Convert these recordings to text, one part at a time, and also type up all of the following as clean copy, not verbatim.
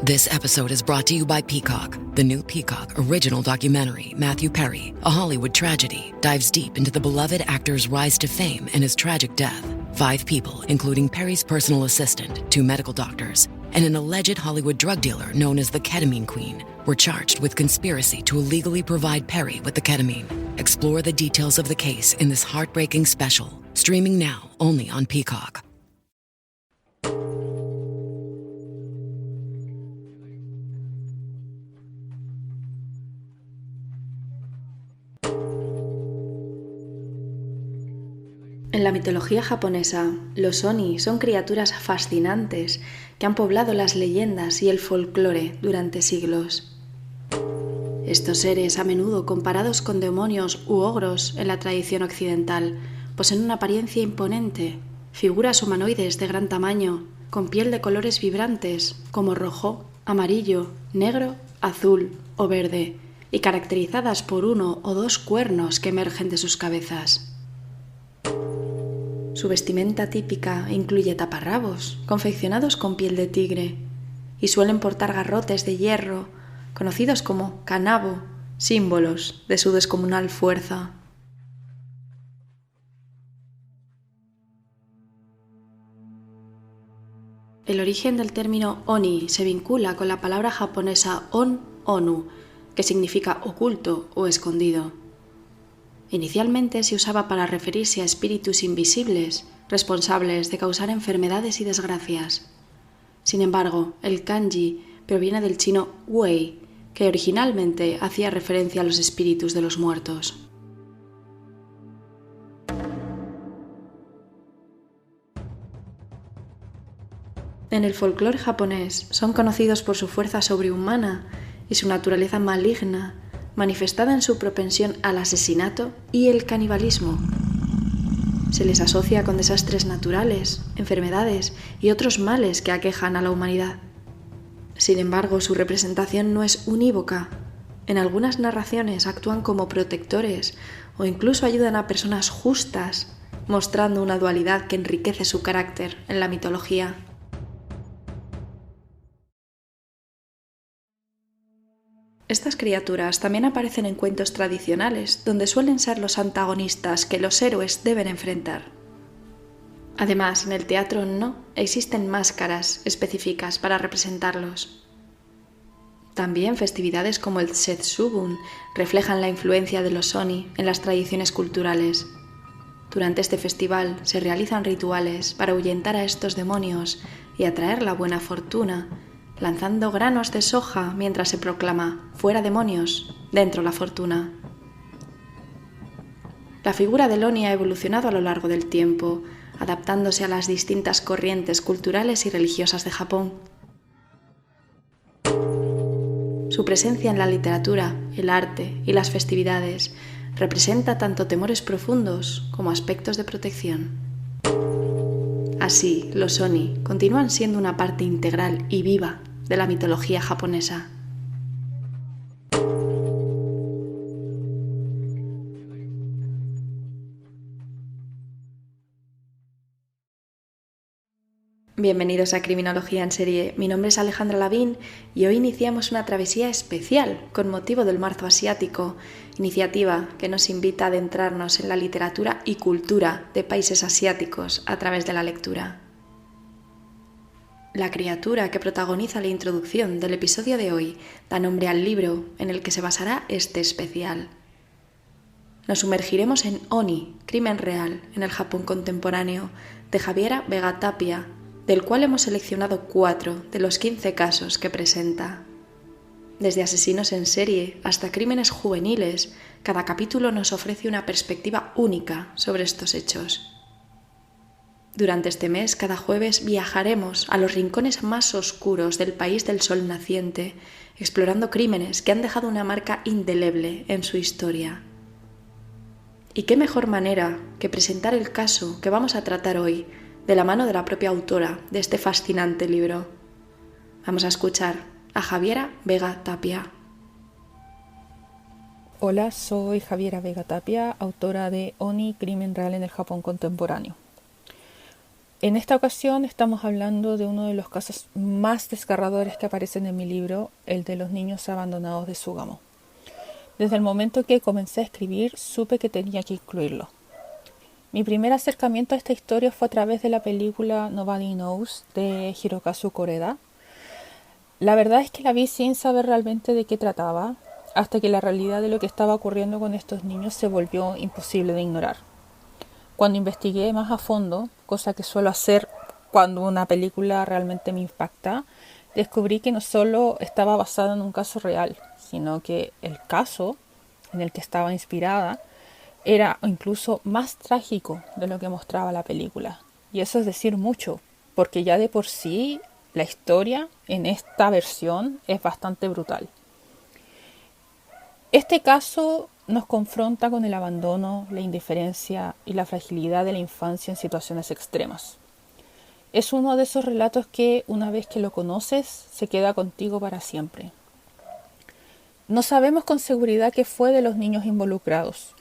This episode is brought to you by Peacock. The new Peacock original documentary, Matthew Perry, A Hollywood Tragedy, dives deep into the beloved actor's rise to fame and his tragic death. 5 people, including Perry's personal assistant, 2 medical doctors, and an alleged Hollywood drug dealer known as the Ketamine Queen, were charged with conspiracy to illegally provide Perry with the ketamine. Explore the details of the case in this heartbreaking special, streaming now only on Peacock. En la mitología japonesa, los Oni son criaturas fascinantes que han poblado las leyendas y el folclore durante siglos. Estos seres, a menudo comparados con demonios u ogros en la tradición occidental, poseen una apariencia imponente, figuras humanoides de gran tamaño, con piel de colores vibrantes como rojo, amarillo, negro, azul o verde, y caracterizadas por 1 o 2 cuernos que emergen de sus cabezas. Su vestimenta típica incluye taparrabos, confeccionados con piel de tigre, y suelen portar garrotes de hierro, conocidos como kanabo, símbolos de su descomunal fuerza. El origen del término Oni se vincula con la palabra japonesa onu, que significa oculto o escondido. Inicialmente se usaba para referirse a espíritus invisibles, responsables de causar enfermedades y desgracias. Sin embargo, el kanji proviene del chino wei, que originalmente hacía referencia a los espíritus de los muertos. En el folclore japonés son conocidos por su fuerza sobrehumana y su naturaleza maligna, manifestada en su propensión al asesinato y el canibalismo. Se les asocia con desastres naturales, enfermedades y otros males que aquejan a la humanidad. Sin embargo, su representación no es unívoca. En algunas narraciones actúan como protectores o incluso ayudan a personas justas, mostrando una dualidad que enriquece su carácter en la mitología. Estas criaturas también aparecen en cuentos tradicionales, donde suelen ser los antagonistas que los héroes deben enfrentar. Además, en el teatro no existen máscaras específicas para representarlos. También festividades como el Setsubun reflejan la influencia de los Oni en las tradiciones culturales. Durante este festival se realizan rituales para ahuyentar a estos demonios y atraer la buena fortuna, lanzando granos de soja mientras se proclama «fuera demonios, dentro la fortuna». La figura del Oni ha evolucionado a lo largo del tiempo, adaptándose a las distintas corrientes culturales y religiosas de Japón. Su presencia en la literatura, el arte y las festividades representa tanto temores profundos como aspectos de protección. Así, los Oni continúan siendo una parte integral y viva de la mitología japonesa. Bienvenidos a Criminología en Serie. Mi nombre es Alejandra Lavín y hoy iniciamos una travesía especial con motivo del Marzo Asiático, iniciativa que nos invita a adentrarnos en la literatura y cultura de países asiáticos a través de la lectura. La criatura que protagoniza la introducción del episodio de hoy da nombre al libro en el que se basará este especial. Nos sumergiremos en Oni, crimen real en el Japón contemporáneo, de Javiera Vega Tapia, del cual hemos seleccionado 4 de los 15 casos que presenta. Desde asesinos en serie hasta crímenes juveniles, cada capítulo nos ofrece una perspectiva única sobre estos hechos. Durante este mes, cada jueves, viajaremos a los rincones más oscuros del país del sol naciente, explorando crímenes que han dejado una marca indeleble en su historia. ¿Y qué mejor manera que presentar el caso que vamos a tratar hoy, de la mano de la propia autora de este fascinante libro? Vamos a escuchar a Javiera Vega Tapia. Hola, soy Javiera Vega Tapia, autora de Oni, crimen real en el Japón contemporáneo. En esta ocasión estamos hablando de uno de los casos más desgarradores que aparecen en mi libro, el de los niños abandonados de Sugamo. Desde el momento que comencé a escribir, supe que tenía que incluirlo. Mi primer acercamiento a esta historia fue a través de la película Nobody Knows de Hirokazu Koreda. La verdad es que la vi sin saber realmente de qué trataba, hasta que la realidad de lo que estaba ocurriendo con estos niños se volvió imposible de ignorar. Cuando investigué más a fondo, cosa que suelo hacer cuando una película realmente me impacta, descubrí que no solo estaba basada en un caso real, sino que el caso en el que estaba inspirada era incluso más trágico de lo que mostraba la película. Y eso es decir mucho, porque ya de por sí la historia en esta versión es bastante brutal. Este caso nos confronta con el abandono, la indiferencia y la fragilidad de la infancia en situaciones extremas. Es uno de esos relatos que, una vez que lo conoces, se queda contigo para siempre. No sabemos con seguridad qué fue de los niños involucrados,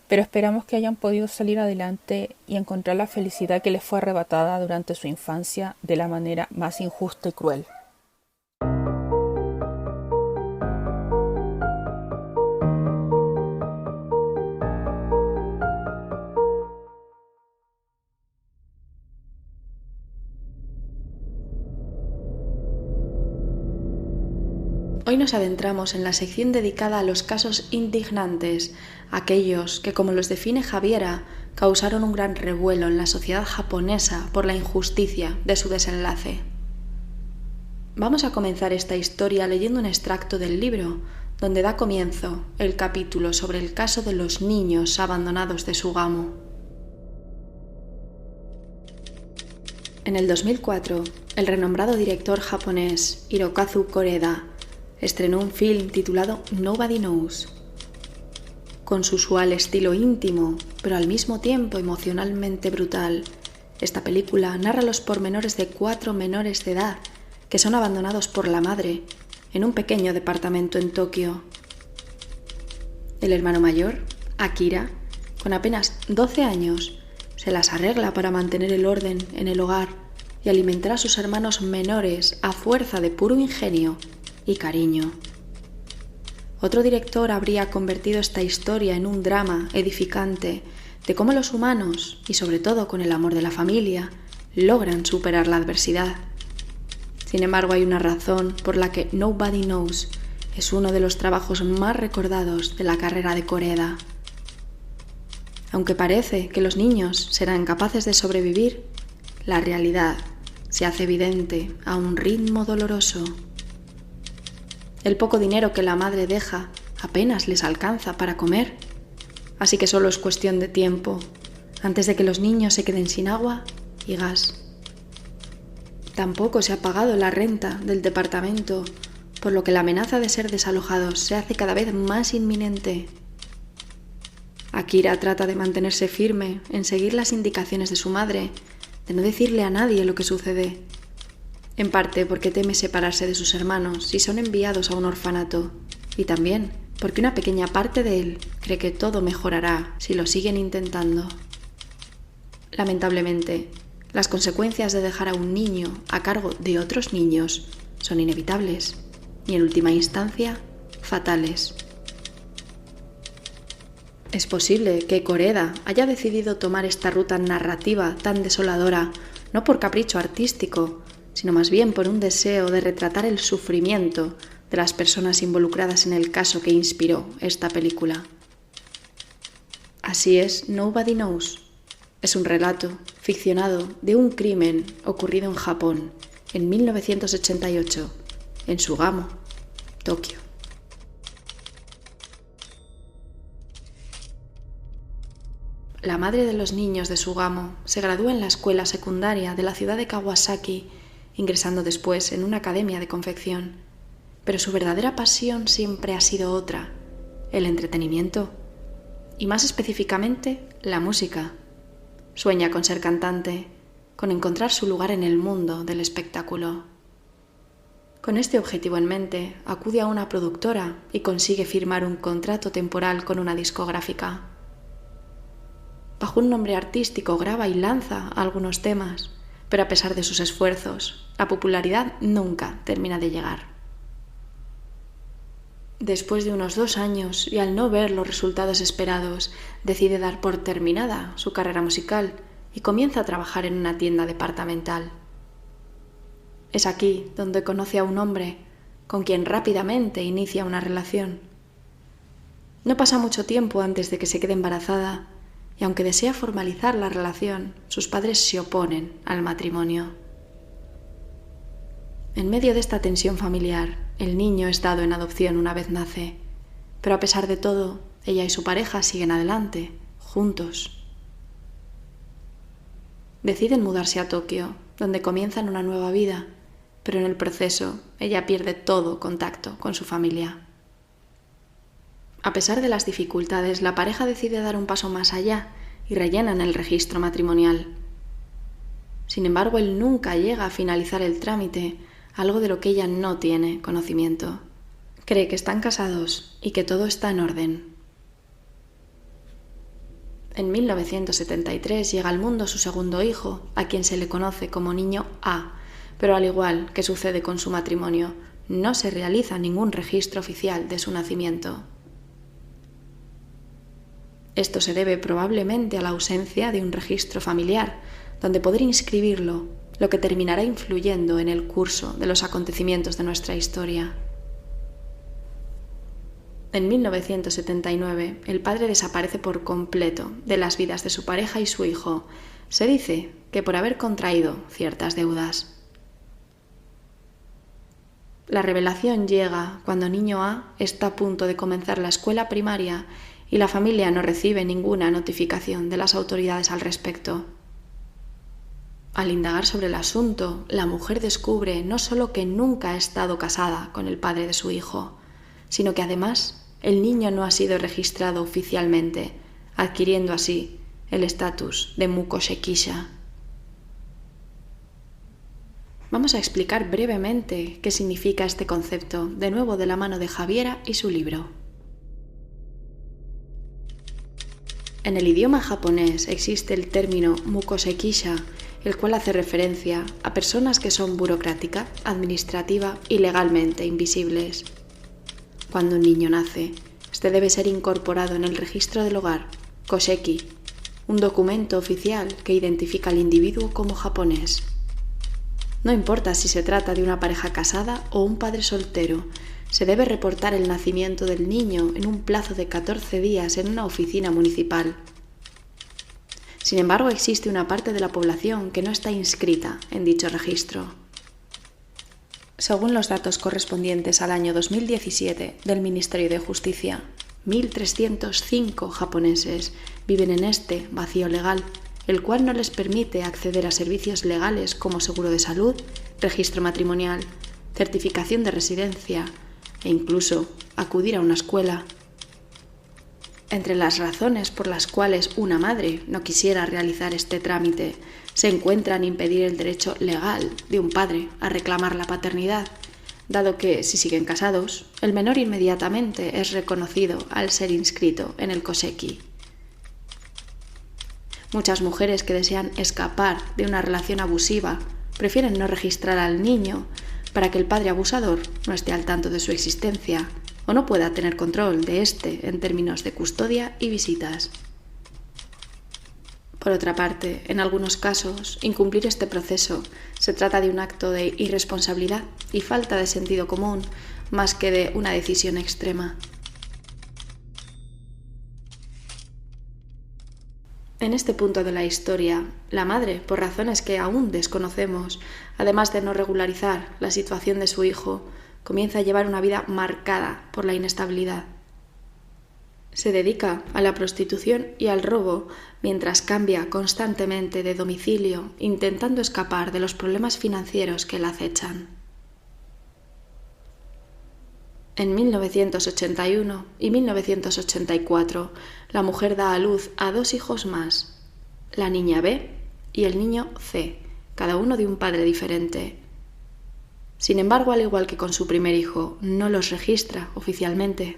pero esperamos que hayan podido salir adelante y encontrar la felicidad que les fue arrebatada durante su infancia de la manera más injusta y cruel. Hoy nos adentramos en la sección dedicada a los casos indignantes, aquellos que, como los define Javiera, causaron un gran revuelo en la sociedad japonesa por la injusticia de su desenlace. Vamos a comenzar esta historia leyendo un extracto del libro, donde da comienzo el capítulo sobre el caso de los niños abandonados de Sugamo. En el 2004, el renombrado director japonés Hirokazu Koreda estrenó un film titulado Nobody Knows. Con su usual estilo íntimo, pero al mismo tiempo emocionalmente brutal, esta película narra los pormenores de 4 menores de edad que son abandonados por la madre en un pequeño departamento en Tokio. El hermano mayor, Akira, con apenas 12 años, se las arregla para mantener el orden en el hogar y alimentar a sus hermanos menores a fuerza de puro ingenio y cariño. Otro director habría convertido esta historia en un drama edificante de cómo los humanos, y sobre todo con el amor de la familia, logran superar la adversidad. Sin embargo, hay una razón por la que Nobody Knows es uno de los trabajos más recordados de la carrera de Koreda. Aunque parece que los niños serán capaces de sobrevivir, la realidad se hace evidente a un ritmo doloroso. El poco dinero que la madre deja apenas les alcanza para comer, así que solo es cuestión de tiempo antes de que los niños se queden sin agua y gas. Tampoco se ha pagado la renta del departamento, por lo que la amenaza de ser desalojados se hace cada vez más inminente. Akira trata de mantenerse firme en seguir las indicaciones de su madre, de no decirle a nadie lo que sucede. En parte porque teme separarse de sus hermanos si son enviados a un orfanato, y también porque una pequeña parte de él cree que todo mejorará si lo siguen intentando. Lamentablemente, las consecuencias de dejar a un niño a cargo de otros niños son inevitables y, en última instancia, fatales. Es posible que Koreda haya decidido tomar esta ruta narrativa tan desoladora no por capricho artístico, sino más bien por un deseo de retratar el sufrimiento de las personas involucradas en el caso que inspiró esta película. Así es, Nobody Knows. Es un relato ficcionado de un crimen ocurrido en Japón en 1988, en Sugamo, Tokio. La madre de los niños de Sugamo se graduó en la escuela secundaria de la ciudad de Kawasaki, ingresando después en una academia de confección. Pero su verdadera pasión siempre ha sido otra, el entretenimiento, y más específicamente la música. Sueña con ser cantante, con encontrar su lugar en el mundo del espectáculo. Con este objetivo en mente, acude a una productora y consigue firmar un contrato temporal con una discográfica. Bajo un nombre artístico graba y lanza algunos temas, pero a pesar de sus esfuerzos, la popularidad nunca termina de llegar. Después de unos 2 años y al no ver los resultados esperados, decide dar por terminada su carrera musical y comienza a trabajar en una tienda departamental. Es aquí donde conoce a un hombre con quien rápidamente inicia una relación. No pasa mucho tiempo antes de que se quede embarazada y aunque desea formalizar la relación, sus padres se oponen al matrimonio. En medio de esta tensión familiar, el niño es dado en adopción una vez nace, pero a pesar de todo, ella y su pareja siguen adelante, juntos. Deciden mudarse a Tokio, donde comienzan una nueva vida, pero en el proceso ella pierde todo contacto con su familia. A pesar de las dificultades, la pareja decide dar un paso más allá y rellenan el registro matrimonial. Sin embargo, él nunca llega a finalizar el trámite, algo de lo que ella no tiene conocimiento. Cree que están casados y que todo está en orden. En 1973 llega al mundo su segundo hijo, a quien se le conoce como niño A, pero al igual que sucede con su matrimonio, no se realiza ningún registro oficial de su nacimiento. Esto se debe probablemente a la ausencia de un registro familiar, donde poder inscribirlo, lo que terminará influyendo en el curso de los acontecimientos de nuestra historia. En 1979, el padre desaparece por completo de las vidas de su pareja y su hijo. Se dice que por haber contraído ciertas deudas. La revelación llega cuando niño A está a punto de comenzar la escuela primaria y la familia no recibe ninguna notificación de las autoridades al respecto. Al indagar sobre el asunto, la mujer descubre no solo que nunca ha estado casada con el padre de su hijo, sino que además el niño no ha sido registrado oficialmente, adquiriendo así el estatus de Mukosekisha. Vamos a explicar brevemente qué significa este concepto, de nuevo de la mano de Javiera y su libro. En el idioma japonés existe el término Mukosekisha, el cual hace referencia a personas que son burocrática, administrativa y legalmente invisibles. Cuando un niño nace, este debe ser incorporado en el registro del hogar, Koseki, un documento oficial que identifica al individuo como japonés. No importa si se trata de una pareja casada o un padre soltero, se debe reportar el nacimiento del niño en un plazo de 14 días en una oficina municipal. Sin embargo, existe una parte de la población que no está inscrita en dicho registro. Según los datos correspondientes al año 2017 del Ministerio de Justicia, 1.305 japoneses viven en este vacío legal, el cual no les permite acceder a servicios legales como seguro de salud, registro matrimonial, certificación de residencia e incluso acudir a una escuela. Entre las razones por las cuales una madre no quisiera realizar este trámite se encuentran impedir el derecho legal de un padre a reclamar la paternidad, dado que, si siguen casados, el menor inmediatamente es reconocido al ser inscrito en el Koseki. Muchas mujeres que desean escapar de una relación abusiva prefieren no registrar al niño para que el padre abusador no esté al tanto de su existencia o no pueda tener control de éste en términos de custodia y visitas. Por otra parte, en algunos casos, incumplir este proceso se trata de un acto de irresponsabilidad y falta de sentido común, más que de una decisión extrema. En este punto de la historia, la madre, por razones que aún desconocemos, además de no regularizar la situación de su hijo, comienza a llevar una vida marcada por la inestabilidad. Se dedica a la prostitución y al robo mientras cambia constantemente de domicilio, intentando escapar de los problemas financieros que la acechan. En 1981 y 1984, la mujer da a luz a 2 hijos más, la niña B y el niño C, cada uno de un padre diferente. Sin embargo, al igual que con su primer hijo, no los registra oficialmente.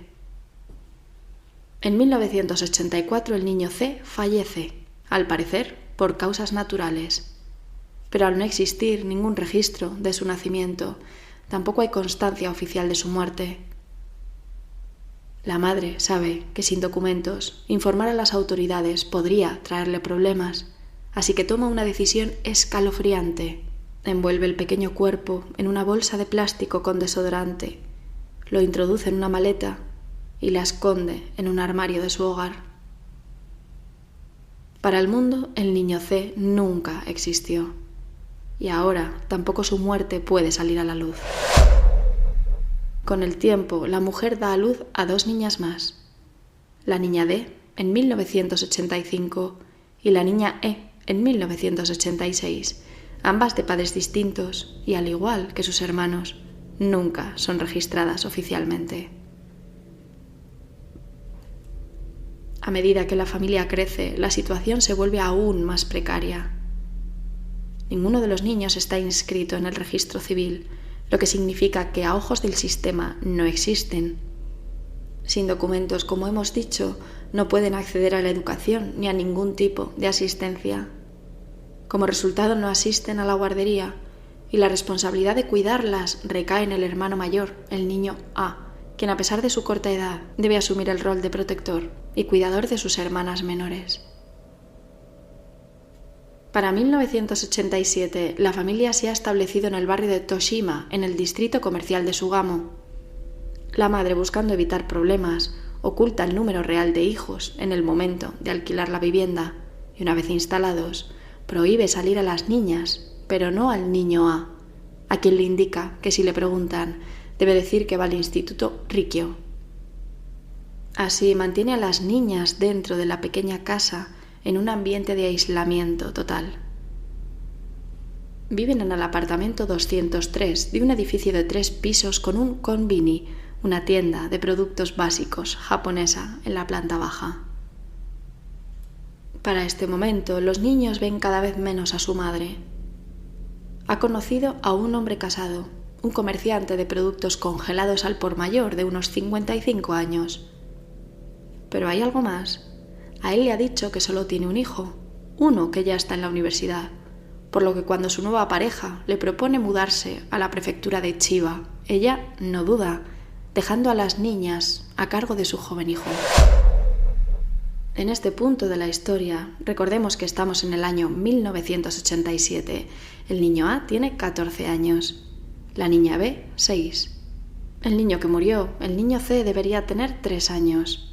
En 1984 el niño C fallece, al parecer por causas naturales. pero al no existir ningún registro de su nacimiento, tampoco hay constancia oficial de su muerte. La madre sabe que sin documentos, informar a las autoridades podría traerle problemas, así que toma una decisión escalofriante. Envuelve el pequeño cuerpo en una bolsa de plástico con desodorante, lo introduce en una maleta y la esconde en un armario de su hogar. Para el mundo, el niño C nunca existió, y ahora tampoco su muerte puede salir a la luz. Con el tiempo, la mujer da a luz a 2 niñas más, la niña D en 1985 y la niña E en 1986, ambas de padres distintos y, al igual que sus hermanos, nunca son registradas oficialmente. A medida que la familia crece, la situación se vuelve aún más precaria. Ninguno de los niños está inscrito en el registro civil, lo que significa que a ojos del sistema no existen. Sin documentos, como hemos dicho, no pueden acceder a la educación ni a ningún tipo de asistencia. Como resultado, no asisten a la guardería y la responsabilidad de cuidarlas recae en el hermano mayor, el niño A, quien a pesar de su corta edad debe asumir el rol de protector y cuidador de sus hermanas menores. Para 1987, la familia se ha establecido en el barrio de Toshima, en el distrito comercial de Sugamo. La madre, buscando evitar problemas, oculta el número real de hijos en el momento de alquilar la vivienda y, una vez instalados, prohíbe salir a las niñas, pero no al niño a quien le indica que si le preguntan, debe decir que va al instituto Rikyo. Así mantiene a las niñas dentro de la pequeña casa en un ambiente de aislamiento total. Viven en el apartamento 203 de un edificio de 3 pisos con un konbini, una tienda de productos básicos japonesa, en la planta baja. Para este momento, los niños ven cada vez menos a su madre. Ha conocido a un hombre casado, un comerciante de productos congelados al por mayor de unos 55 años. Pero hay algo más. A él le ha dicho que solo tiene un hijo, uno que ya está en la universidad, por lo que cuando su nueva pareja le propone mudarse a la prefectura de Chiba, ella no duda, dejando a las niñas a cargo de su joven hijo. En este punto de la historia, recordemos que estamos en el año 1987. El niño A tiene 14 años, la niña B 6. El niño que murió, el niño C, debería tener 3 años.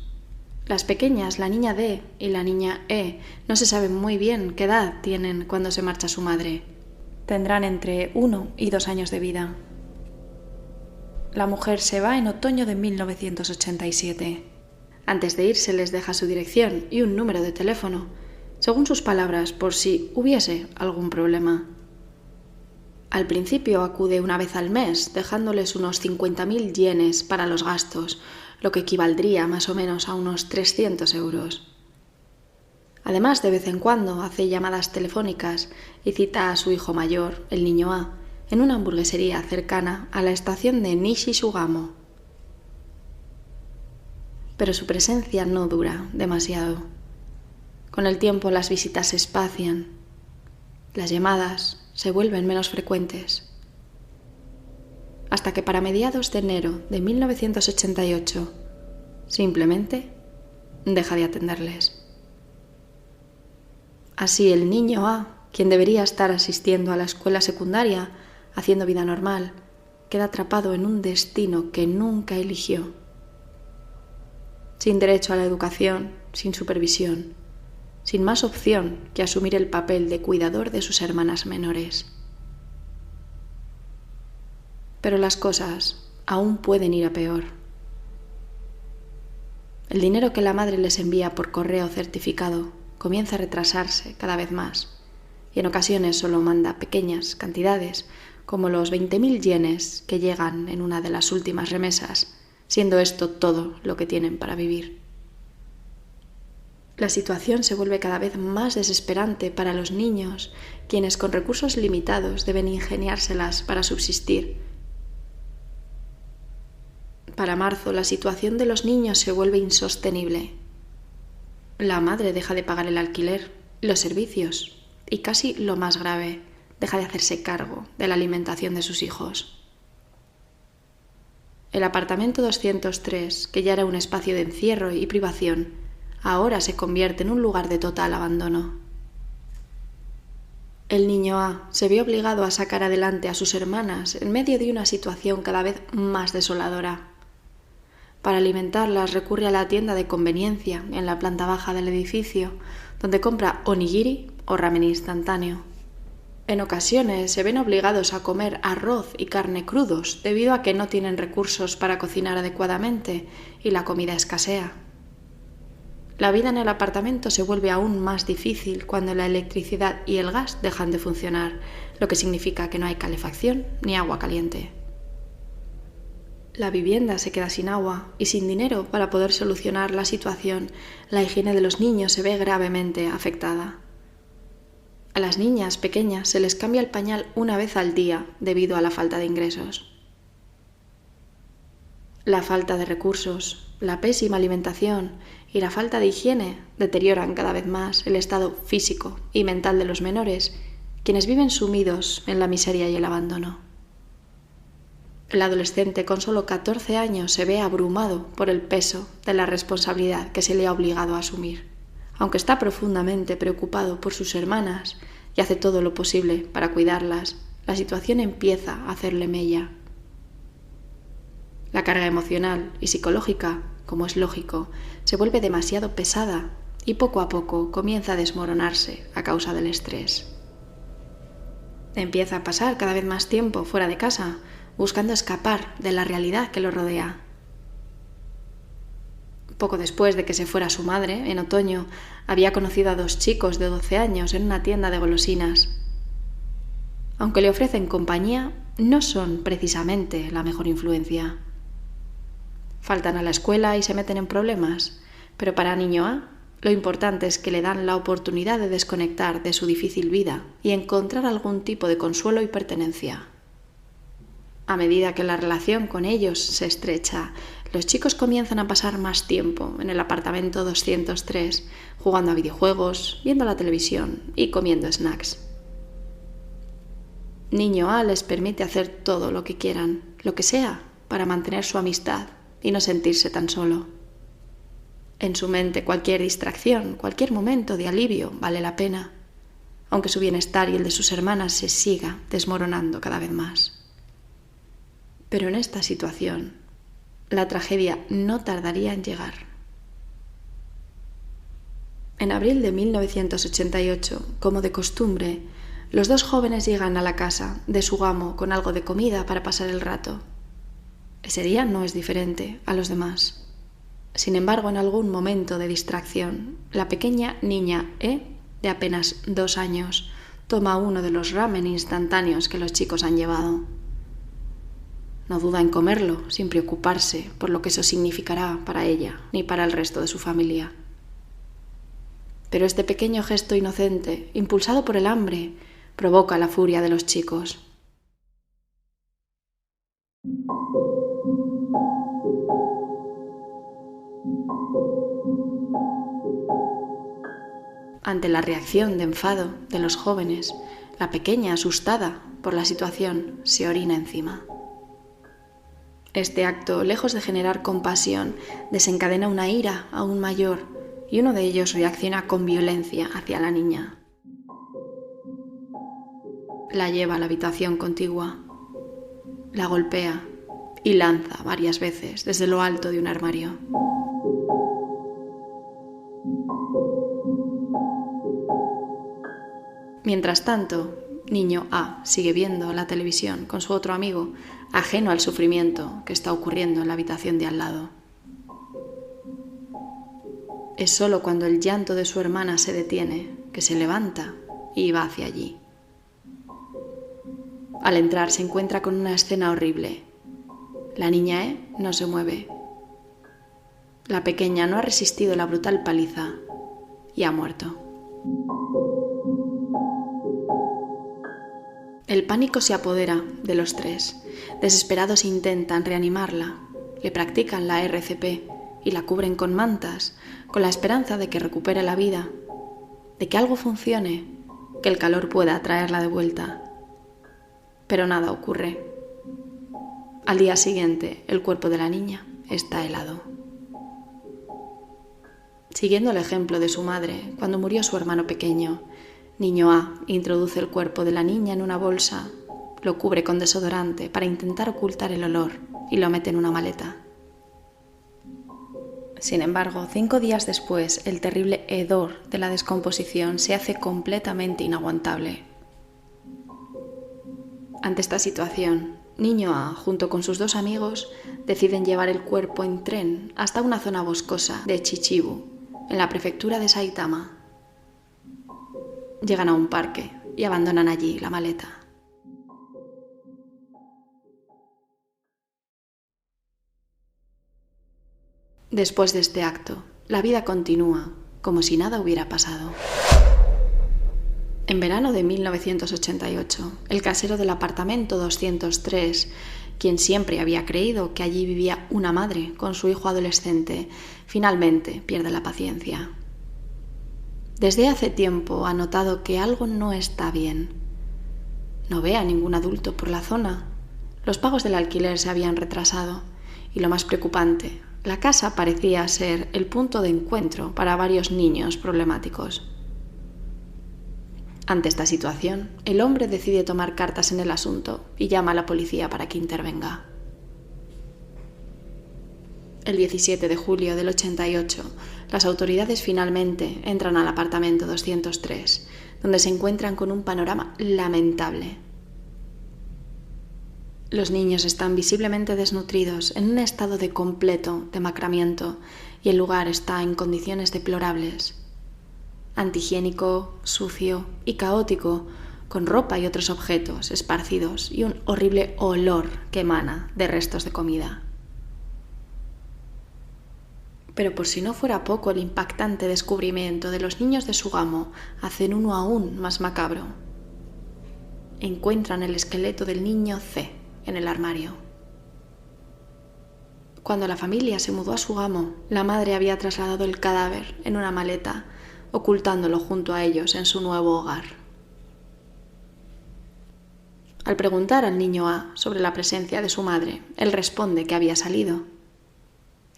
Las pequeñas, la niña D y la niña E, no se sabe muy bien qué edad tienen cuando se marcha su madre. Tendrán entre 1 y 2 años de vida. La mujer se va en otoño de 1987. Antes de irse les deja su dirección y un número de teléfono, según sus palabras, por si hubiese algún problema. Al principio acude una vez al mes, dejándoles unos 50.000 yenes para los gastos, lo que equivaldría más o menos a unos 300 euros. Además, de vez en cuando hace llamadas telefónicas y cita a su hijo mayor, el niño A, en una hamburguesería cercana a la estación de Nishi-Sugamo. Pero su presencia no dura demasiado. Con el tiempo las visitas se espacian, las llamadas se vuelven menos frecuentes, hasta que para mediados de enero de 1988 simplemente deja de atenderles. Así el niño A, quien debería estar asistiendo a la escuela secundaria, haciendo vida normal, queda atrapado en un destino que nunca eligió. Sin derecho a la educación, sin supervisión, sin más opción que asumir el papel de cuidador de sus hermanas menores. Pero las cosas aún pueden ir a peor. El dinero que la madre les envía por correo certificado comienza a retrasarse cada vez más y en ocasiones solo manda pequeñas cantidades, como los 20.000 yenes que llegan en una de las últimas remesas, siendo esto todo lo que tienen para vivir. La situación se vuelve cada vez más desesperante para los niños, quienes con recursos limitados deben ingeniárselas para subsistir. Para marzo, la situación de los niños se vuelve insostenible. La madre deja de pagar el alquiler, los servicios y, casi lo más grave, deja de hacerse cargo de la alimentación de sus hijos. El apartamento 203, que ya era un espacio de encierro y privación, ahora se convierte en un lugar de total abandono. El niño A se ve obligado a sacar adelante a sus hermanas en medio de una situación cada vez más desoladora. Para alimentarlas recurre a la tienda de conveniencia en la planta baja del edificio, donde compra onigiri o ramen instantáneo. En ocasiones se ven obligados a comer arroz y carne crudos debido a que no tienen recursos para cocinar adecuadamente y la comida escasea. La vida en el apartamento se vuelve aún más difícil cuando la electricidad y el gas dejan de funcionar, lo que significa que no hay calefacción ni agua caliente. La vivienda se queda sin agua y sin dinero para poder solucionar la situación. La higiene de los niños se ve gravemente afectada. A las niñas pequeñas se les cambia el pañal una vez al día debido a la falta de ingresos. La falta de recursos, la pésima alimentación y la falta de higiene deterioran cada vez más el estado físico y mental de los menores, quienes viven sumidos en la miseria y el abandono. El adolescente con solo 14 años se ve abrumado por el peso de la responsabilidad que se le ha obligado a asumir. Aunque está profundamente preocupado por sus hermanas y hace todo lo posible para cuidarlas, la situación empieza a hacerle mella. La carga emocional y psicológica, como es lógico, se vuelve demasiado pesada y poco a poco comienza a desmoronarse a causa del estrés. Empieza a pasar cada vez más tiempo fuera de casa, buscando escapar de la realidad que lo rodea. Poco después de que se fuera su madre, en otoño, había conocido a 2 chicos de 12 años en una tienda de golosinas. Aunque le ofrecen compañía, no son precisamente la mejor influencia. Faltan a la escuela y se meten en problemas, pero para niño A, lo importante es que le dan la oportunidad de desconectar de su difícil vida y encontrar algún tipo de consuelo y pertenencia. A medida que la relación con ellos se estrecha, los chicos comienzan a pasar más tiempo en el apartamento 203, jugando a videojuegos, viendo la televisión y comiendo snacks. Niño A les permite hacer todo lo que quieran, lo que sea, para mantener su amistad y no sentirse tan solo. En su mente cualquier distracción, cualquier momento de alivio vale la pena, aunque su bienestar y el de sus hermanas se siga desmoronando cada vez más. Pero en esta situación, la tragedia no tardaría en llegar. En abril de 1988, como de costumbre, los 2 jóvenes llegan a la casa de Sugamo con algo de comida para pasar el rato. Ese día no es diferente a los demás. Sin embargo, en algún momento de distracción, la pequeña niña E, de apenas 2 años, toma uno de los ramen instantáneos que los chicos han llevado. No duda en comerlo, sin preocuparse por lo que eso significará para ella ni para el resto de su familia. Pero este pequeño gesto inocente, impulsado por el hambre, provoca la furia de los chicos. Ante la reacción de enfado de los jóvenes, la pequeña, asustada por la situación, se orina encima. Este acto, lejos de generar compasión, desencadena una ira aún mayor y uno de ellos reacciona con violencia hacia la niña. La lleva a la habitación contigua, la golpea y lanza varias veces desde lo alto de un armario. Mientras tanto, niño A sigue viendo la televisión con su otro amigo, ajeno al sufrimiento que está ocurriendo en la habitación de al lado. Es solo cuando el llanto de su hermana se detiene que se levanta y va hacia allí. Al entrar se encuentra con una escena horrible. La niña E no se mueve. La pequeña no ha resistido la brutal paliza y ha muerto. El pánico se apodera de los 3. Desesperados intentan reanimarla, le practican la RCP y la cubren con mantas, con la esperanza de que recupere la vida, de que algo funcione, que el calor pueda traerla de vuelta. Pero nada ocurre. Al día siguiente, el cuerpo de la niña está helado. Siguiendo el ejemplo de su madre, cuando murió su hermano pequeño, niño A introduce el cuerpo de la niña en una bolsa, lo cubre con desodorante para intentar ocultar el olor y lo mete en una maleta. Sin embargo, 5 días después, el terrible hedor de la descomposición se hace completamente inaguantable. Ante esta situación, niño A, junto con sus 2 amigos, deciden llevar el cuerpo en tren hasta una zona boscosa de Chichibu, en la prefectura de Saitama. Llegan a un parque y abandonan allí la maleta. Después de este acto, la vida continúa como si nada hubiera pasado. En verano de 1988, el casero del apartamento 203, quien siempre había creído que allí vivía una madre con su hijo adolescente, finalmente pierde la paciencia. Desde hace tiempo ha notado que algo no está bien. No ve a ningún adulto por la zona. Los pagos del alquiler se habían retrasado y, lo más preocupante, la casa parecía ser el punto de encuentro para varios niños problemáticos. Ante esta situación, el hombre decide tomar cartas en el asunto y llama a la policía para que intervenga. El 17 de julio del 88, las autoridades finalmente entran al apartamento 203, donde se encuentran con un panorama lamentable. Los niños están visiblemente desnutridos, en un estado de completo demacramiento, y el lugar está en condiciones deplorables. Antihigiénico, sucio y caótico, con ropa y otros objetos esparcidos y un horrible olor que emana de restos de comida. Pero por si no fuera poco, el impactante descubrimiento de los niños de Sugamo hacen uno aún más macabro. Encuentran el esqueleto del niño C en el armario. Cuando la familia se mudó a Sugamo, la madre había trasladado el cadáver en una maleta, ocultándolo junto a ellos en su nuevo hogar. Al preguntar al niño A sobre la presencia de su madre, él responde que había salido.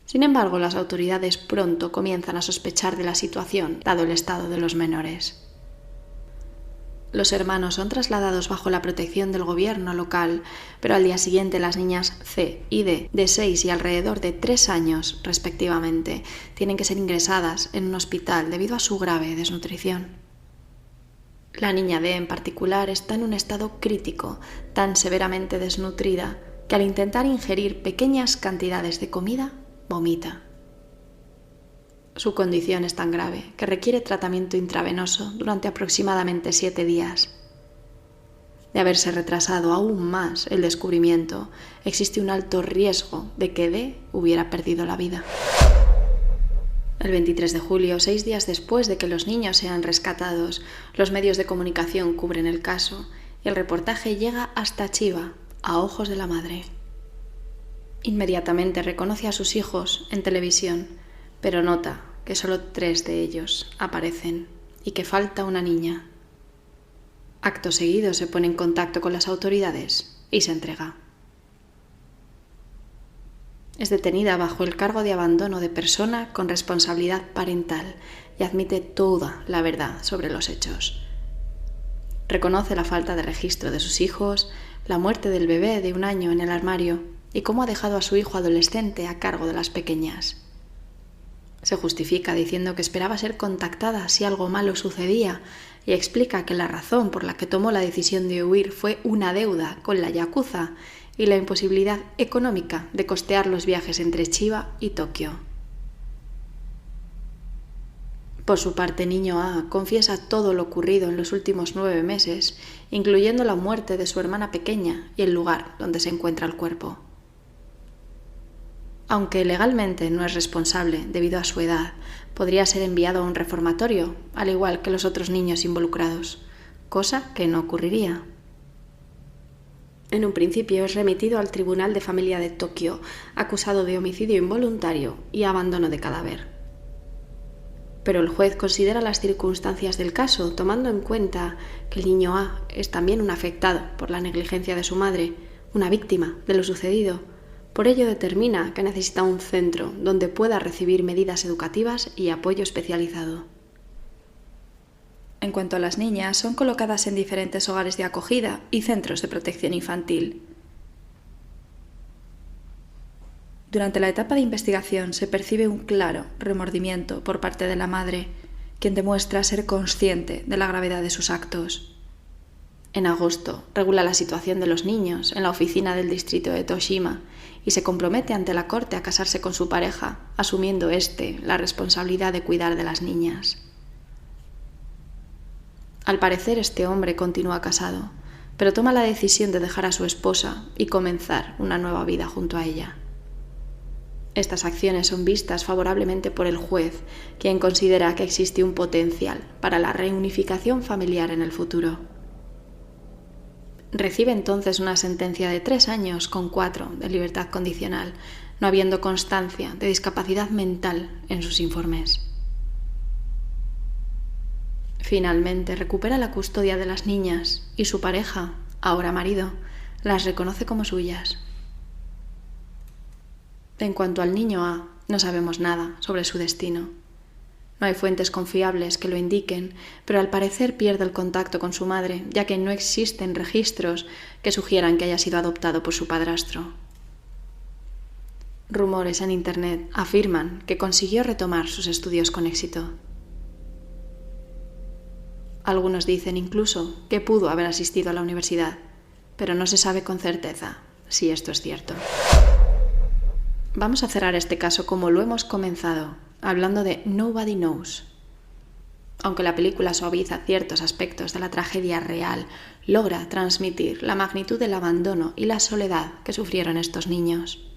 Sin embargo, las autoridades pronto comienzan a sospechar de la situación, dado el estado de los menores. Los hermanos son trasladados bajo la protección del gobierno local, pero al día siguiente las niñas C y D, de 6 y alrededor de 3 años respectivamente, tienen que ser ingresadas en un hospital debido a su grave desnutrición. La niña D en particular está en un estado crítico, tan severamente desnutrida que al intentar ingerir pequeñas cantidades de comida, vomita. Su condición es tan grave que requiere tratamiento intravenoso durante aproximadamente 7 días. De haberse retrasado aún más el descubrimiento, existe un alto riesgo de que D hubiera perdido la vida. El 23 de julio, 6 días después de que los niños sean rescatados, los medios de comunicación cubren el caso y el reportaje llega hasta Chiba, a ojos de la madre. Inmediatamente reconoce a sus hijos en televisión, pero nota que solo 3 de ellos aparecen y que falta una niña. Acto seguido se pone en contacto con las autoridades y se entrega. Es detenida bajo el cargo de abandono de persona con responsabilidad parental y admite toda la verdad sobre los hechos. Reconoce la falta de registro de sus hijos, la muerte del bebé de 1 año en el armario y cómo ha dejado a su hijo adolescente a cargo de las pequeñas. Se justifica diciendo que esperaba ser contactada si algo malo sucedía y explica que la razón por la que tomó la decisión de huir fue una deuda con la Yakuza y la imposibilidad económica de costear los viajes entre Chiba y Tokio. Por su parte, niño A confiesa todo lo ocurrido en los últimos 9 meses, incluyendo la muerte de su hermana pequeña y el lugar donde se encuentra el cuerpo. Aunque legalmente no es responsable debido a su edad, podría ser enviado a un reformatorio, al igual que los otros niños involucrados, cosa que no ocurriría. En un principio es remitido al Tribunal de Familia de Tokio, acusado de homicidio involuntario y abandono de cadáver. pero el juez considera las circunstancias del caso, tomando en cuenta que el niño A es también un afectado por la negligencia de su madre, una víctima de lo sucedido. Por ello determina que necesita un centro donde pueda recibir medidas educativas y apoyo especializado. En cuanto a las niñas, son colocadas en diferentes hogares de acogida y centros de protección infantil. Durante la etapa de investigación se percibe un claro remordimiento por parte de la madre, quien demuestra ser consciente de la gravedad de sus actos. En agosto, regula la situación de los niños en la oficina del distrito de Toshima y se compromete ante la corte a casarse con su pareja, asumiendo la responsabilidad de cuidar de las niñas. Al parecer, este hombre continúa casado, pero toma la decisión de dejar a su esposa y comenzar una nueva vida junto a ella. Estas acciones son vistas favorablemente por el juez, quien considera que existe un potencial para la reunificación familiar en el futuro. Recibe entonces una sentencia de 3 años con 4 de libertad condicional, no habiendo constancia de discapacidad mental en sus informes. Finalmente recupera la custodia de las niñas y su pareja, ahora marido, las reconoce como suyas. En cuanto al niño A, no sabemos nada sobre su destino. No hay fuentes confiables que lo indiquen, pero al parecer pierde el contacto con su madre, ya que no existen registros que sugieran que haya sido adoptado por su padrastro. Rumores en Internet afirman que consiguió retomar sus estudios con éxito. Algunos dicen incluso que pudo haber asistido a la universidad, pero no se sabe con certeza si esto es cierto. Vamos a cerrar este caso como lo hemos comenzado, hablando de Nobody Knows. Aunque la película suaviza ciertos aspectos de la tragedia real, logra transmitir la magnitud del abandono y la soledad que sufrieron estos niños.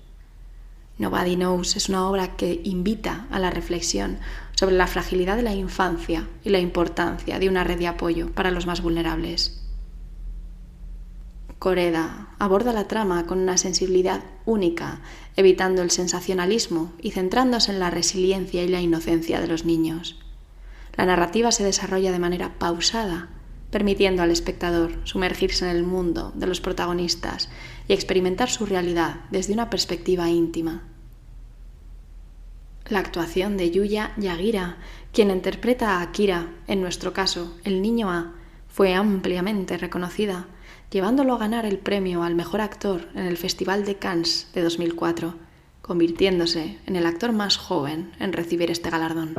Nobody Knows es una obra que invita a la reflexión sobre la fragilidad de la infancia y la importancia de una red de apoyo para los más vulnerables. Koreda aborda la trama con una sensibilidad única, evitando el sensacionalismo y centrándose en la resiliencia y la inocencia de los niños. La narrativa se desarrolla de manera pausada, permitiendo al espectador sumergirse en el mundo de los protagonistas y experimentar su realidad desde una perspectiva íntima. La actuación de Yuya Yagira, quien interpreta a Akira, en nuestro caso, el niño A, fue ampliamente reconocida, llevándolo a ganar el premio al mejor actor en el Festival de Cannes de 2004, convirtiéndose en el actor más joven en recibir este galardón.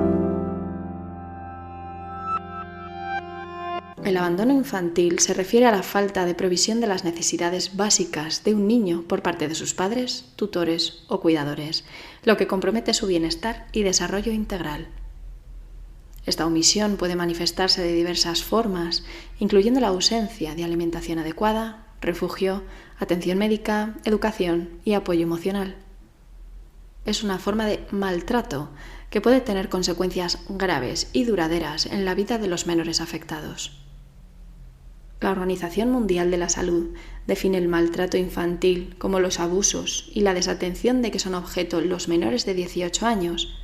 El abandono infantil se refiere a la falta de provisión de las necesidades básicas de un niño por parte de sus padres, tutores o cuidadores, lo que compromete su bienestar y desarrollo integral. Esta omisión puede manifestarse de diversas formas, incluyendo la ausencia de alimentación adecuada, refugio, atención médica, educación y apoyo emocional. Es una forma de maltrato que puede tener consecuencias graves y duraderas en la vida de los menores afectados. La Organización Mundial de la Salud define el maltrato infantil como los abusos y la desatención de que son objeto los menores de 18 años,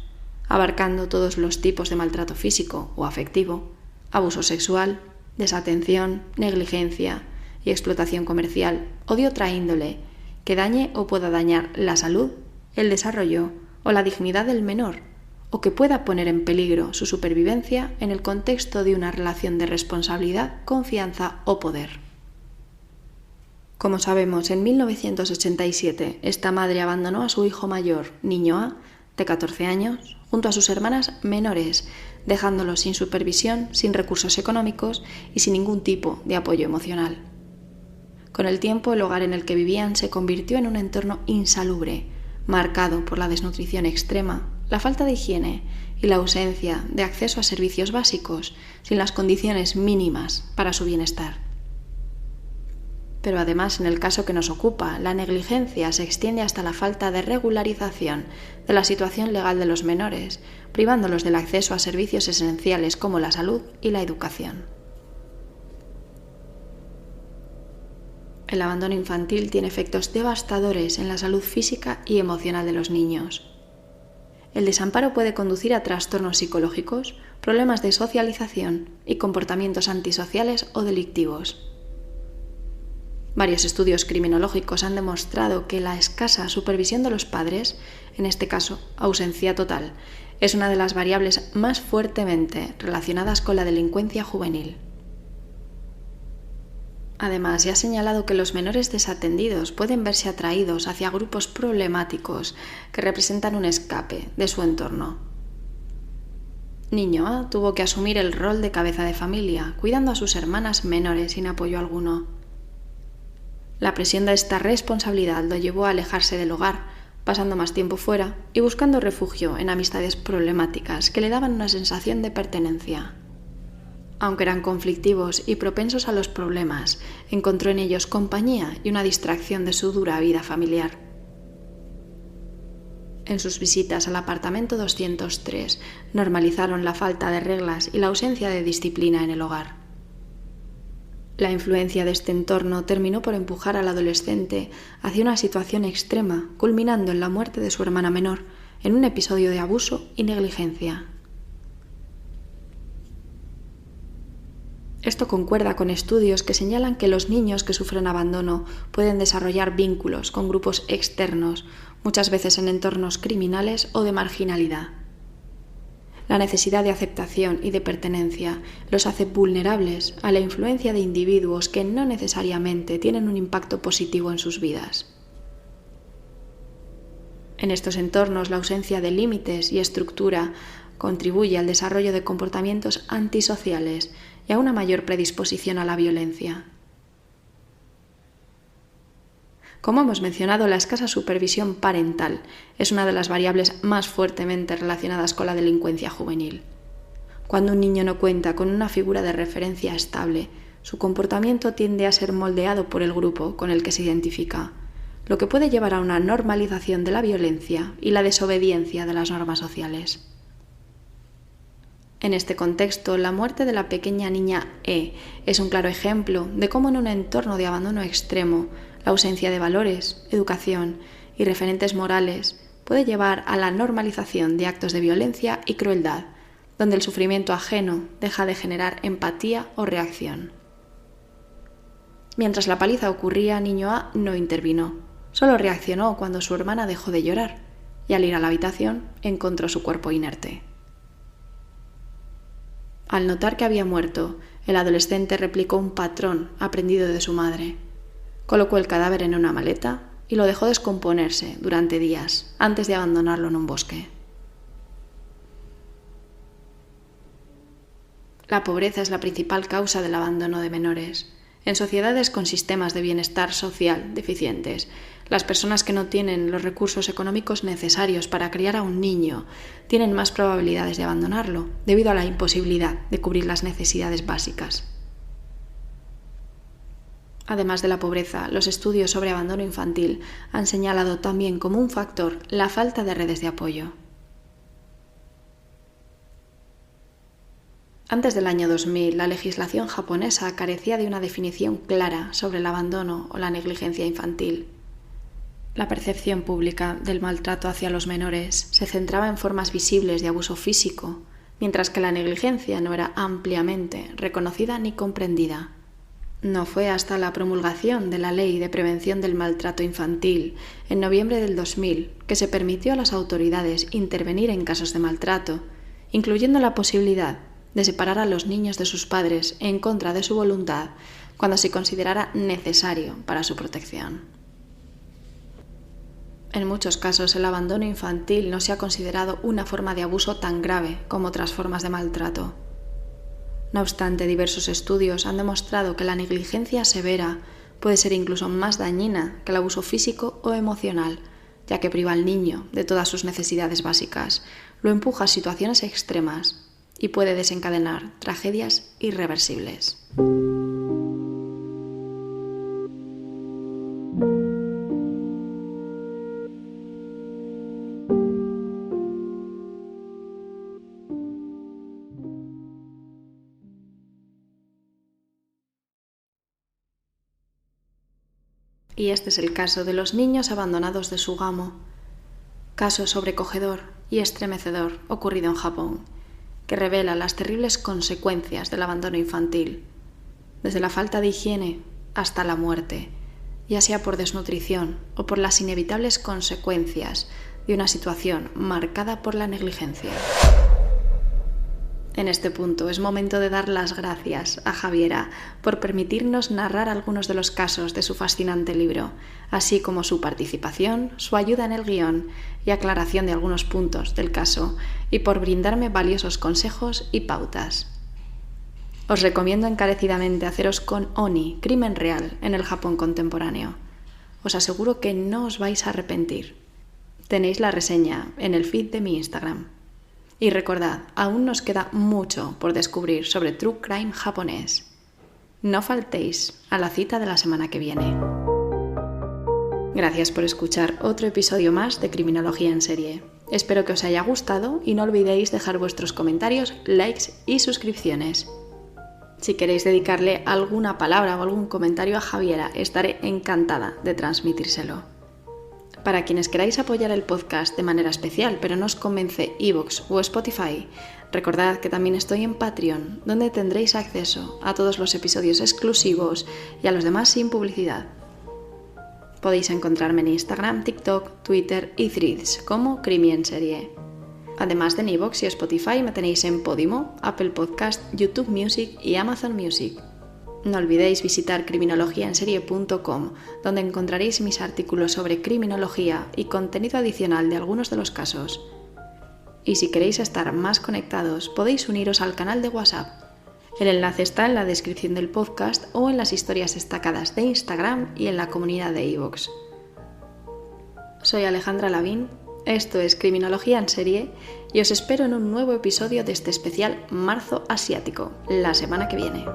abarcando todos los tipos de maltrato físico o afectivo, abuso sexual, desatención, negligencia y explotación comercial o de otra índole que dañe o pueda dañar la salud, el desarrollo o la dignidad del menor, o que pueda poner en peligro su supervivencia en el contexto de una relación de responsabilidad, confianza o poder. Como sabemos, en 1987 esta madre abandonó a su hijo mayor, niño A, de 14 años, junto a sus hermanas menores, dejándolos sin supervisión, sin recursos económicos y sin ningún tipo de apoyo emocional. Con el tiempo, el hogar en el que vivían se convirtió en un entorno insalubre, marcado por la desnutrición extrema, la falta de higiene y la ausencia de acceso a servicios básicos, sin las condiciones mínimas para su bienestar. Pero además, en el caso que nos ocupa, la negligencia se extiende hasta la falta de regularización de la situación legal de los menores, privándolos del acceso a servicios esenciales como la salud y la educación. El abandono infantil tiene efectos devastadores en la salud física y emocional de los niños. el desamparo puede conducir a trastornos psicológicos, problemas de socialización y comportamientos antisociales o delictivos. Varios estudios criminológicos han demostrado que la escasa supervisión de los padres, en este caso ausencia total, es una de las variables más fuertemente relacionadas con la delincuencia juvenil. Además, se ha señalado que los menores desatendidos pueden verse atraídos hacia grupos problemáticos que representan un escape de su entorno. Niño A tuvo que asumir el rol de cabeza de familia, cuidando a sus hermanas menores sin apoyo alguno. La presión de esta responsabilidad lo llevó a alejarse del hogar, pasando más tiempo fuera y buscando refugio en amistades problemáticas que le daban una sensación de pertenencia. Aunque eran conflictivos y propensos a los problemas, encontró en ellos compañía y una distracción de su dura vida familiar. En sus visitas al apartamento 203, normalizaron la falta de reglas y la ausencia de disciplina en el hogar. La influencia de este entorno terminó por empujar al adolescente hacia una situación extrema, culminando en la muerte de su hermana menor, en un episodio de abuso y negligencia. Esto concuerda con estudios que señalan que los niños que sufren abandono pueden desarrollar vínculos con grupos externos, muchas veces en entornos criminales o de marginalidad. La necesidad de aceptación y de pertenencia los hace vulnerables a la influencia de individuos que no necesariamente tienen un impacto positivo en sus vidas. En estos entornos, la ausencia de límites y estructura contribuye al desarrollo de comportamientos antisociales y a una mayor predisposición a la violencia. Como hemos mencionado, la escasa supervisión parental es una de las variables más fuertemente relacionadas con la delincuencia juvenil. Cuando un niño no cuenta con una figura de referencia estable, su comportamiento tiende a ser moldeado por el grupo con el que se identifica, lo que puede llevar a una normalización de la violencia y la desobediencia de las normas sociales. En este contexto, la muerte de la pequeña niña E es un claro ejemplo de cómo en un entorno de abandono extremo, la ausencia de valores, educación y referentes morales puede llevar a la normalización de actos de violencia y crueldad, donde el sufrimiento ajeno deja de generar empatía o reacción. Mientras la paliza ocurría, niño A no intervino, solo reaccionó cuando su hermana dejó de llorar y al ir a la habitación encontró su cuerpo inerte. Al notar que había muerto, el adolescente replicó un patrón aprendido de su madre. Colocó el cadáver en una maleta y lo dejó descomponerse durante días antes de abandonarlo en un bosque. La pobreza es la principal causa del abandono de menores. En sociedades con sistemas de bienestar social deficientes, las personas que no tienen los recursos económicos necesarios para criar a un niño tienen más probabilidades de abandonarlo, debido a la imposibilidad de cubrir las necesidades básicas. Además de la pobreza, los estudios sobre abandono infantil han señalado también como un factor la falta de redes de apoyo. Antes del año 2000, la legislación japonesa carecía de una definición clara sobre el abandono o la negligencia infantil. La percepción pública del maltrato hacia los menores se centraba en formas visibles de abuso físico, mientras que la negligencia no era ampliamente reconocida ni comprendida. No fue hasta la promulgación de la Ley de Prevención del Maltrato Infantil, en noviembre del 2000, que se permitió a las autoridades intervenir en casos de maltrato, incluyendo la posibilidad de separar a los niños de sus padres en contra de su voluntad cuando se considerara necesario para su protección. En muchos casos, el abandono infantil no se ha considerado una forma de abuso tan grave como otras formas de maltrato. No obstante, diversos estudios han demostrado que la negligencia severa puede ser incluso más dañina que el abuso físico o emocional, ya que priva al niño de todas sus necesidades básicas, lo empuja a situaciones extremas y puede desencadenar tragedias irreversibles. Y este es el caso de los niños abandonados de Sugamo. Caso sobrecogedor y estremecedor ocurrido en Japón, que revela las terribles consecuencias del abandono infantil, desde la falta de higiene hasta la muerte, ya sea por desnutrición o por las inevitables consecuencias de una situación marcada por la negligencia. En este punto es momento de dar las gracias a Javiera por permitirnos narrar algunos de los casos de su fascinante libro, así como su participación, su ayuda en el guión y aclaración de algunos puntos del caso, y por brindarme valiosos consejos y pautas. Os recomiendo encarecidamente haceros con Oni, Crimen Real en el Japón contemporáneo. Os aseguro que no os vais a arrepentir. Tenéis la reseña en el feed de mi Instagram. Y recordad, aún nos queda mucho por descubrir sobre True Crime japonés. No faltéis a la cita de la semana que viene. Gracias por escuchar otro episodio más de Criminología en Serie. Espero que os haya gustado y no olvidéis dejar vuestros comentarios, likes y suscripciones. Si queréis dedicarle alguna palabra o algún comentario a Javiera, estaré encantada de transmitírselo. Para quienes queráis apoyar el podcast de manera especial, pero no os convence iVoox o Spotify, recordad que también estoy en Patreon, donde tendréis acceso a todos los episodios exclusivos y a los demás sin publicidad. Podéis encontrarme en Instagram, TikTok, Twitter y Threads como Crimi en Serie. Además de iVoox y Spotify me tenéis en Podimo, Apple Podcast, YouTube Music y Amazon Music. No olvidéis visitar criminologiaenserie.com, donde encontraréis mis artículos sobre criminología y contenido adicional de algunos de los casos. Y si queréis estar más conectados, podéis uniros al canal de WhatsApp. El enlace está en la descripción del podcast o en las historias destacadas de Instagram y en la comunidad de iVoox. Soy Alejandra Lavín, esto es Criminología en Serie y os espero en un nuevo episodio de este especial Marzo Asiático, la semana que viene.